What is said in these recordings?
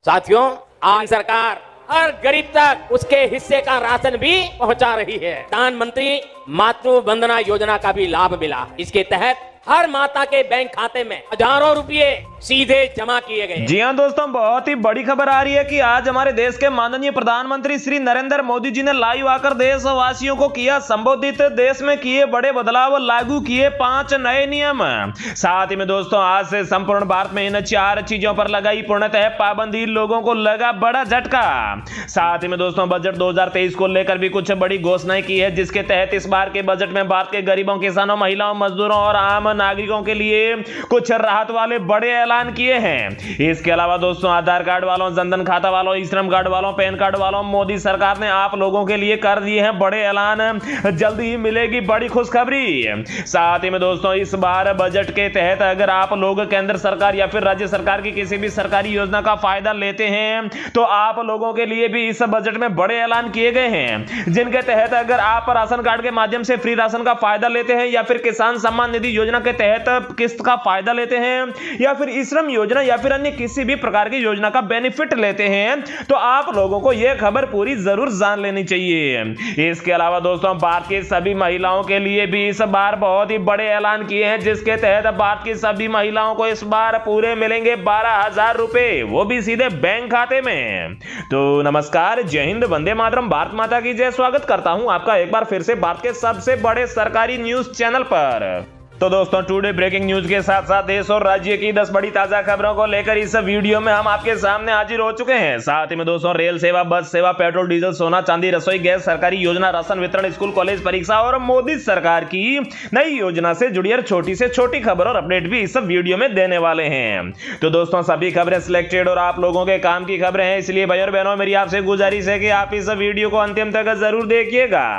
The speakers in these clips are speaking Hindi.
साथियों, आज सरकार हर गरीब तक उसके हिस्से का राशन भी पहुंचा रही है। प्रधानमंत्री मातृ वंदना योजना का भी लाभ मिला। इसके तहत हर माता के बैंक खाते में हजारों रुपए सीधे जमा किए गए। जी हां दोस्तों, बहुत ही बड़ी खबर आ रही है कि आज हमारे देश के माननीय प्रधानमंत्री श्री नरेंद्र मोदी जी ने लाइव आकर देशवासियों को किया संबोधित। देश में किए बड़े बदलाव, लागू किए 5 नए नियम। साथ ही में दोस्तों, आज से संपूर्ण भारत में इन 4 चीजों पर लगाई पूर्णतः पाबंदी। लोगों को लगा बड़ा झटका। साथ ही में दोस्तों, बजट 2023 को लेकर भी कुछ बड़ी घोषणाएं की है, जिसके तहत इस बार के बजट में भारत के गरीबों, किसानों, महिलाओं, मजदूरों और आम नागरिकों के लिए कुछ राहत वाले बड़े ऐलान किए हैं। इसके अलावा दोस्तों, आधार कार्ड वालों, जनधन खाता वालों, ई श्रम कार्ड वालों, पैन कार्ड वालों, मोदी सरकार ने आप लोगों के लिए कर दिए हैं बड़े ऐलान। जल्दी ही मिलेगी बड़ी खुशखबरी। साथ ही में दोस्तों, इस बार बजट के तहत अगर आप लोग केंद्र सरकार या फिर राज्य सरकार की किसी भी सरकारी योजना का फायदा लेते हैं तो आप लोगों के लिए भी इस बजट में बड़े ऐलान किए गए हैं, जिनके तहत अगर आप राशन कार्ड के माध्यम से फ्री राशन का फायदा लेते हैं या फिर किसान सम्मान निधि योजना के तहत किस्त का फायदा लेते हैं या फिर ई श्रम योजना या फिर अन्य किसी भी प्रकार की योजना का बेनिफिट लेते हैं तो आप लोगों को यह खबर पूरी जरूर जान लेनी चाहिए। इसके अलावा दोस्तों, भारत की सभी महिलाओं के लिए भी इस बार बहुत ही बड़े ऐलान किए हैं, जिसके तहत भारत की सभी महिलाओं को इस बार पूरे मिलेंगे 12,000 रुपए, वो भी सीधे बैंक खाते में। तो नमस्कार, जय हिंद, वंदे मातरम, भारत माता की जय। स्वागत करता हूं आपका एक बार फिर से भारत के सबसे बड़े सरकारी न्यूज चैनल पर। तो दोस्तों, टुडे ब्रेकिंग न्यूज के साथ साथ देश और राज्य की 10 बड़ी ताजा खबरों को लेकर इस वीडियो में हम आपके सामने हाजिर हो चुके हैं। साथ ही में दोस्तों, रेल सेवा, बस सेवा, पेट्रोल डीजल, सोना चांदी, रसोई गैस, सरकारी योजना, राशन वितरण, स्कूल कॉलेज परीक्षा और मोदी सरकार की नई योजना से जुड़ी हर छोटी से छोटी खबर और अपडेट भी इस वीडियो में देने वाले हैं। तो दोस्तों, सभी खबरें सिलेक्टेड और आप लोगों के काम की खबरें हैं, इसलिए भाई और बहनों, मेरी आपसे गुजारिश है कि आप इस वीडियो को अंतिम तक जरूर देखिएगा।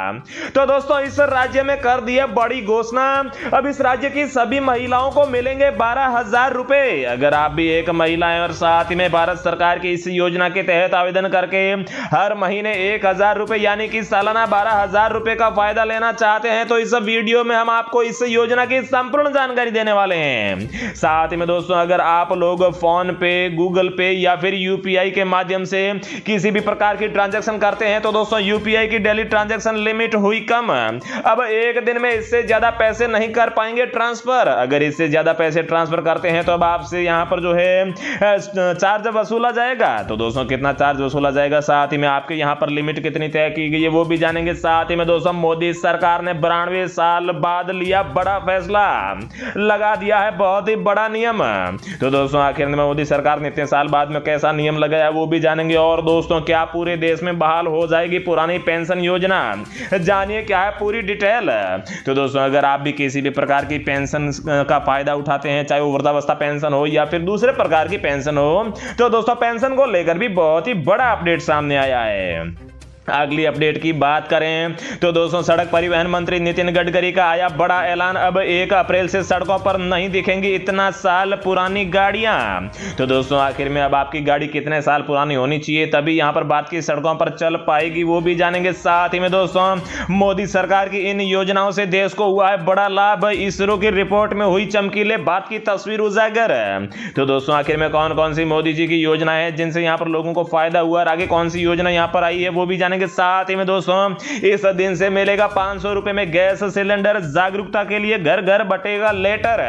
तो दोस्तों, इस राज्य में कर दी है बड़ी घोषणा। अब इस राज्य की सभी महिलाओं को मिलेंगे 12,000 रुपए। अगर आप भी एक महिला हैं और साथ ही में भारत सरकार की इस योजना के तहत आवेदन करके हर महीने 1,000 रुपए यानी कि सालाना 12,000 रुपए का फायदा लेना चाहते हैं तो इस वीडियो में हम आपको इस योजना की संपूर्ण जानकारी देने वाले हैं। साथ ही में दोस्तों, अगर आप लोग फोन पे, गूगल पे या फिर यूपीआई के माध्यम से किसी भी प्रकार की ट्रांजैक्शन करते हैं तो दोस्तों, यूपीआई की डेली ट्रांजैक्शन लिमिट हुई कम। अब एक दिन में इससे ज्यादा पैसे नहीं कर पाएंगे ट्रांसफर। अगर इससे ज्यादा पैसे ट्रांसफर करते हैं तो अब आपसे यहां पर जो है चार्ज वसूला जाएगा। तो दोस्तों, कितना चार्ज वसूला जाएगा, साथ ही में आपके यहां पर लिमिट कितनी तय की गई है वो भी जानेंगे। साथ ही में दोस्तों, मोदी सरकार ने 92 साल बाद लिया बड़ा फैसला, लगा दिया है बहुत ही बड़ा नियम। तो दोस्तों, आखिर में मोदी सरकार ने इतने साल बाद में कैसा नियम लगाया वो भी जानेंगे। और दोस्तों, क्या पूरे देश में बहाल हो जाएगी पुरानी पेंशन योजना, जानिए क्या है पूरी डिटेल। तो दोस्तों, अगर आप भी किसी भी प्रकार की पेंशन का फायदा उठाते हैं, चाहे वो वृद्धावस्था पेंशन हो या फिर दूसरे प्रकार की पेंशन हो, तो दोस्तों, पेंशन को लेकर भी बहुत ही बड़ा अपडेट सामने आया है। अगली अपडेट की बात करें तो दोस्तों, सड़क परिवहन मंत्री नितिन गडकरी का आया बड़ा ऐलान। अब 1 अप्रैल से सड़कों पर नहीं दिखेंगी इतना साल पुरानी गाड़ियां। तो दोस्तों, आखिर में अब आपकी गाड़ी कितने साल पुरानी होनी चाहिए तभी यहां पर बात की सड़कों पर चल पाएगी, वो भी जानेंगे। साथ ही में दोस्तों, मोदी सरकार की इन योजनाओं से देश को हुआ है बड़ा लाभ। इसरो की रिपोर्ट में हुई चमकीले बात की तस्वीर उजागर। तो दोस्तों, आखिर में कौन कौन सी मोदी जी की योजना है जिनसे यहां पर लोगों को फायदा हुआ और आगे कौन सी योजना यहां पर आई है वो भी जानेंगे। साथ ही में दोस्तों, इस दिन से मिलेगा 500 रुपए में गैस सिलेंडर, जागरूकता के लिए घर घर बटेगा लेटर।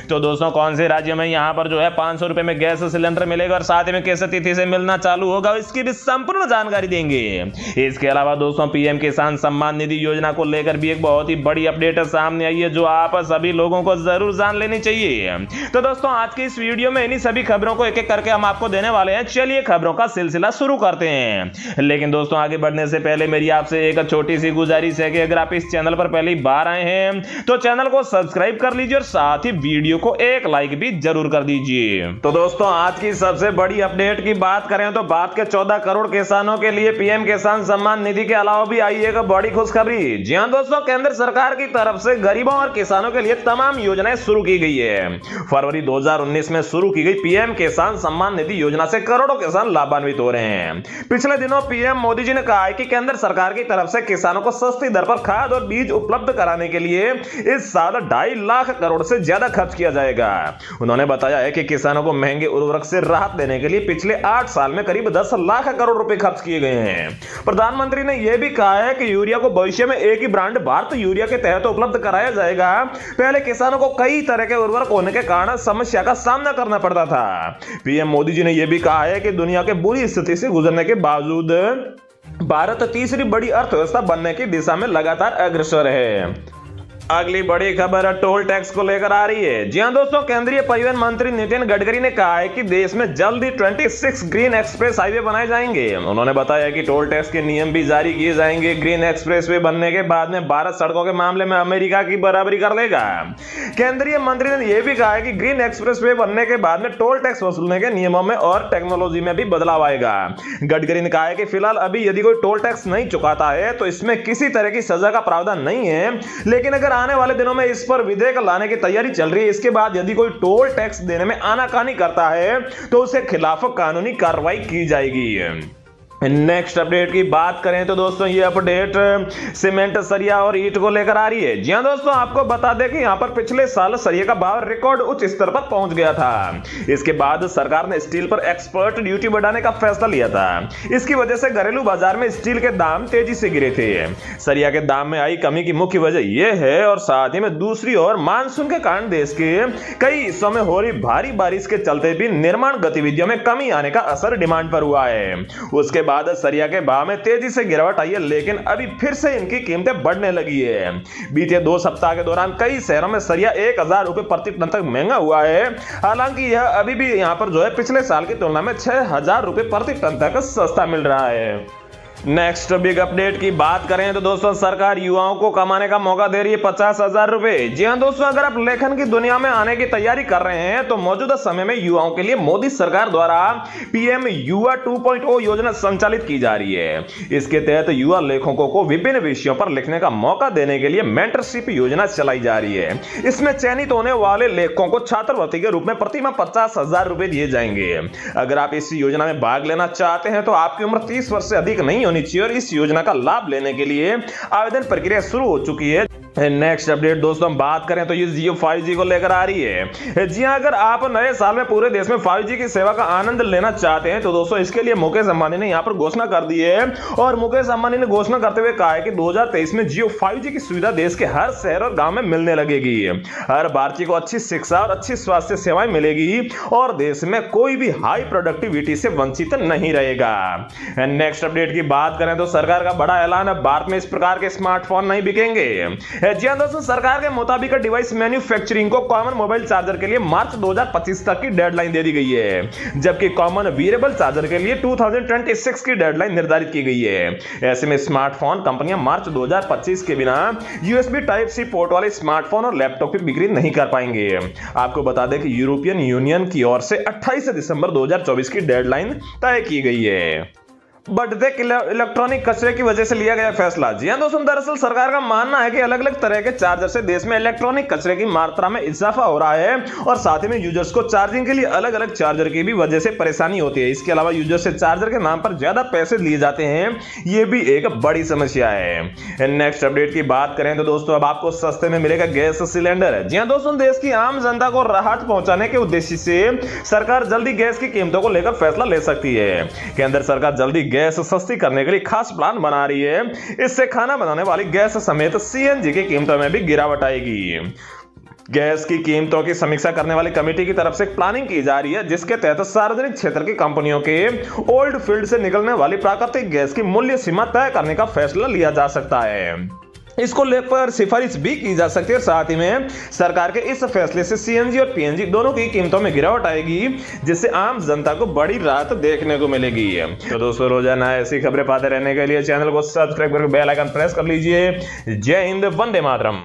तो दोस्तों, कौन से राज्य में यहां पर जो है 500 रुपए में गैस सिलेंडर मिलेगा और साथ ही में किस तिथि से मिलना चालू होगा, इसकी भी संपूर्ण जानकारी देंगे। इसके अलावा दोस्तों, पीएम किसान सम्मान निधि योजना को लेकर भी एक बहुत ही बड़ी अपडेट सामने आई है जो आप सभी लोगों को जरूर जान लेनी चाहिए। तो दोस्तों, आज की इस वीडियो में इन्हीं सभी खबरों को एक एक करके हम आपको देने वाले हैं। चलिए खबरों का सिलसिला शुरू करते हैं। लेकिन दोस्तों, आगे बढ़ने से पहले मेरी आपसे एक छोटी सी गुजारिश है कि अगर आप इस चैनल पर पहली बार आए हैं तो चैनल को सब्सक्राइब कर लीजिए और साथ ही वीडियो को एक लाइक भी जरूर कर दीजिए। तो दोस्तों, आज की सबसे बड़ी अपडेट की बात करें तो भारत के 14 करोड़ किसानों के लिए पीएम किसान सम्मान निधि के अलावा भी आई एक बड़ी खुशखबरी। जी हां दोस्तों, केंद्र सरकार की तरफ से गरीबों और किसानों के लिए तमाम योजनाएं शुरू की गई है। फरवरी 2019 में शुरू की गई पीएम किसान सम्मान निधि योजना से करोड़ों किसान लाभान्वित हो रहे हैं। पिछले दिनों पीएम मोदी जी ने कहा कहा है कि केंद्र सरकार की तरफ से किसानों को सस्ती दर पर खाद और बीज उपलब्ध कराने के लिए इस साल 2.5 लाख करोड़ से ज्यादा खर्च किया जाएगा। उन्होंने बताया है कि किसानों को महंगे उर्वरक से राहत देने के लिए पिछले 8 साल में करीब 10 लाख करोड़ रुपए खर्च किए गए हैं। प्रधानमंत्री ने यह भी कहा है कि यूरिया को भविष्य में एक ही ब्रांड भारत यूरिया के तहत उपलब्ध कराया जाएगा। पहले किसानों को कई तरह के उर्वरक होने के कारण समस्या का सामना करना पड़ता था। पीएम मोदी जी ने यह भी कहा है कि दुनिया के बुरी स्थिति से गुजरने के बावजूद भारत तीसरी बड़ी अर्थव्यवस्था बनने की दिशा में लगातार अग्रसर है। अगली बड़ी खबर टोल टैक्स को लेकर आ रही है। जी हां दोस्तों, केंद्रीय परिवहन मंत्री नितिन गडकरी ने कहा है कि देश में जल्द ही 26 ग्रीन एक्सप्रेस हाईवे बनाए जाएंगे। उन्होंने बताया कि टोल टैक्स के नियम भी जारी किए जाएंगे। ग्रीन एक्सप्रेस वे बनने के बाद में भारत सड़कों के मामले में अमेरिका की बराबरी कर लेगा। केंद्रीय मंत्री ने यह भी कहा है कि ग्रीन एक्सप्रेस वे बनने के बाद में टोल टैक्स वसूलने के नियमों में और टेक्नोलॉजी में भी बदलाव आएगा। गडकरी ने कहा है कि फिलहाल अभी यदि कोई टोल टैक्स नहीं चुकाता है तो इसमें किसी तरह की सजा का प्रावधान नहीं है, लेकिन अगर आने वाले दिनों में इस पर विधेयक लाने की तैयारी चल रही है। इसके बाद यदि कोई टोल टैक्स देने में आनाकानी करता है तो उसके खिलाफ कानूनी कार्रवाई की जाएगी। नेक्स्ट अपडेट की बात करें तो दोस्तों ये अपडेट सीमेंट, सरिया और ईंट को लेकर आ रही है। जी हां दोस्तों, आपको बता दें कि यहां पर पिछले साल सरिया का भाव रिकॉर्ड उच्च स्तर पर पहुंच गया था। इसके बाद सरकार ने स्टील पर एक्सपर्ट ड्यूटी बढ़ाने का फैसला लिया था। इसकी वजह से घरेलू बाजार में स्टील के दाम तेजी से गिरे थे। सरिया के दाम में आई कमी की मुख्य वजह यह है और साथ ही में दूसरी ओर मानसून के कारण देश के कई हिस्सों में हो रही भारी बारिश के चलते भी निर्माण गतिविधियों में कमी आने का असर डिमांड पर हुआ है। उसके बाद सरिया के भाव में तेजी से गिरावट आई है, लेकिन अभी फिर से इनकी कीमतें बढ़ने लगी है। बीते 2 सप्ताह के दौरान कई शहरों में सरिया 1000 रुपए प्रति टन तक महंगा हुआ है। हालांकि यह अभी भी यहां पर जो है पिछले साल की तुलना में 6000 रुपए प्रति टन तक सस्ता मिल रहा है। नेक्स्ट बिग अपडेट की बात करें तो दोस्तों सरकार युवाओं को कमाने का मौका दे रही है 50,000 रुपए। जी हां दोस्तों, अगर आप लेखन की दुनिया में आने की तैयारी कर रहे हैं तो मौजूदा समय में युवाओं के लिए मोदी सरकार द्वारा पीएम युवा 2.0 योजना संचालित की जा रही है। इसके तहत युवा लेखकों को विभिन्न विषयों पर लिखने का मौका देने के लिए मेंटरशिप योजना चलाई जा रही है। इसमें चयनित होने वाले लेखकों को छात्रवृत्ति के रूप में प्रति माह 50,000 रुपए दिए जाएंगे। अगर आप इस योजना में भाग लेना चाहते हैं तो आपकी उम्र 30 वर्ष से अधिक नहीं होनी चाहिए और इस योजना का लाभ लेने के लिए आवेदन प्रक्रिया शुरू हो चुकी है। नेक्स्ट अपडेट दोस्तों बात करें तो ये जियो 5G को लेकर आ रही है। जी हां, अगर आप नए साल में पूरे देश में 5G की सेवा का आनंद लेना चाहते हैं तो दोस्तों इसके लिए मुकेश अंबानी ने यहां पर घोषणा कर दी है। और मुकेश अंबानी ने घोषणा करते हुए कहा है कि 2023 में जियो 5G की सुविधा देश के हर शहर और गांव में मिलने लगेगी। हर भारतीय को अच्छी शिक्षा और अच्छी स्वास्थ्य सेवाएं मिलेगी और देश में कोई भी हाई प्रोडक्टिविटी से वंचित नहीं रहेगा। नेक्स्ट अपडेट की बात करें तो सरकार का बड़ा ऐलान है, भारत में इस प्रकार के स्मार्टफोन नहीं बिकेंगे। जी हां दोस्तों, सरकार के मुताबिक डिवाइस मैन्युफैक्चरिंग को कॉमन मोबाइल चार्जर के लिए मार्च 2025 तक की डेडलाइन दे दी गई है, जबकि कॉमन वीरेबल चार्जर के लिए 2026 की डेडलाइन निर्धारित की गई है। ऐसे में स्मार्टफोन कंपनियां मार्च 2025 के बिना यूएसबी टाइप सी पोर्ट वाले स्मार्टफोन और लैपटॉप की बिक्री नहीं कर पाएंगे। आपको बता दें कि यूरोपियन यूनियन की ओर से 28 दिसंबर 2024 की डेडलाइन तय की गई है। बढ़ते इलेक्ट्रॉनिक कचरे की वजह से लिया गया फैसला। जी हां दोस्तों, दरअसल सरकार का मानना है कि अलग अलग तरह के चार्जर से देश में इलेक्ट्रॉनिक कचरे की मात्रा में इजाफा हो रहा है और साथ ही में यूजर्स को चार्जिंग के लिए अलग अलग चार्जर की भी वजह से परेशानी होती है। इसके अलावा यूजर से चार्जर के नाम पर ज्यादा पैसे लिए जाते हैं, ये भी एक बड़ी समस्या है। नेक्स्ट अपडेट की बात करें तो दोस्तों अब आपको सस्ते में मिलेगा गैस सिलेंडर। जी हां दोस्तों, देश की आम जनता को राहत पहुंचाने के उद्देश्य से सरकार जल्दी गैस की कीमतों को लेकर फैसला ले सकती है। केंद्र सरकार जल्दी गैस सस्ती करने के लिए खास प्लान बना रही है। इससे खाना बनाने वाली गैस समेत सीएनजी की कीमतों में भी गिरावट आएगी। गैस की कीमतों की समीक्षा करने वाली कमेटी की तरफ से प्लानिंग की जा रही है, जिसके तहत सार्वजनिक क्षेत्र की कंपनियों के ओल्ड फील्ड से निकलने वाली प्राकृतिक गैस की मूल्य सीमा तय करने का फैसला लिया जा सकता है। इसको लेकर सिफारिश भी की जा सकती है। साथ ही में सरकार के इस फैसले से सीएनजी और पीएनजी दोनों की कीमतों में गिरावट आएगी, जिससे आम जनता को बड़ी राहत देखने को मिलेगी। तो दोस्तों रोजाना ऐसी खबरें पाते रहने के लिए चैनल को सब्सक्राइब करके बेल आइकन प्रेस कर लीजिए। जय हिंद, वंदे मातरम।